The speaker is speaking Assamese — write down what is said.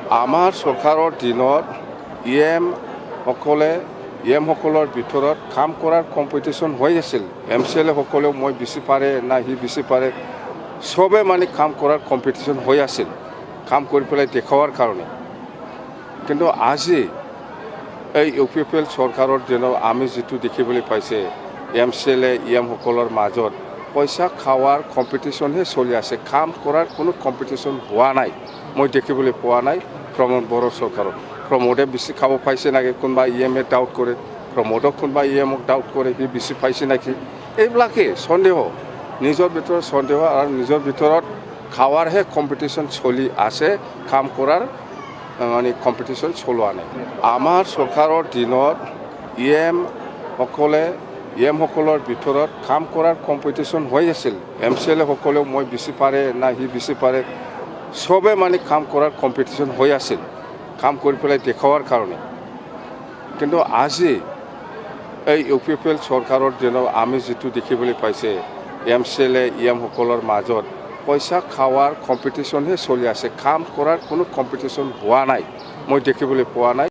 আমাৰ চৰকাৰৰ দিনত সকলৰ ভিতৰত কাম কৰাৰ কম্পিটিশ্যন হৈ আছিল। MCLA সকলেও মই বেছি পাৰে না সি বেছি পাৰে, চবে মানে কাম কৰাৰ কম্পিটিশ্যন হৈ আছিল, কাম কৰি পেলাই দেখুৱাৰ কাৰণে। কিন্তু আজি এই UPPL চৰকাৰৰ দিনত আমি যিটো দেখিবলৈ পাইছে, MCLA সকলৰ মাজত পইচা খাৱাৰ কম্পিটিশ্যনহে চলি আছে, কাম কৰাৰ কোনো কম্পিটিশ্যন হোৱা নাই, মই দেখিবলৈ পোৱা নাই প্ৰমোদ বড়ো চৰকাৰত। প্ৰমোদে বেছি খাব পাইছে নেকি, কোনোবা ডাউট কৰে, প্ৰমোদক কোনোবা ডাউট কৰে, সি বেছি পাইছে নেকি, এইবিলাকেই সন্দেহ, নিজৰ ভিতৰত সন্দেহ আৰু নিজৰ ভিতৰত খাৱাৰহে কম্পিটিশ্যন চলি আছে, কাম কৰাৰ মানে কম্পিটিশ্যন চলোৱা নাই। আমাৰ চৰকাৰৰ দিনত সকলৰ ভিতৰত কাম কৰাৰ কম্পিটিশ্যন হৈ আছিল। MCLA সকলেও মই বেছি পাৰে না সি বেছি পাৰে, চবে মানে কাম কৰাৰ কম্পিটিশ্যন হৈ আছিল, কাম কৰি পেলাই দেখুৱাৰ কাৰণে। কিন্তু আজি এই UPPL চৰকাৰৰ দিনত আমি যিটো দেখিবলৈ পাইছে, MCLA সকলৰ মাজত পইচা খাৱাৰ কম্পিটিশ্যনহে চলি আছে, কাম কৰাৰ কোনো কম্পিটিশ্যন হোৱা নাই, মই দেখিবলৈ পোৱা নাই।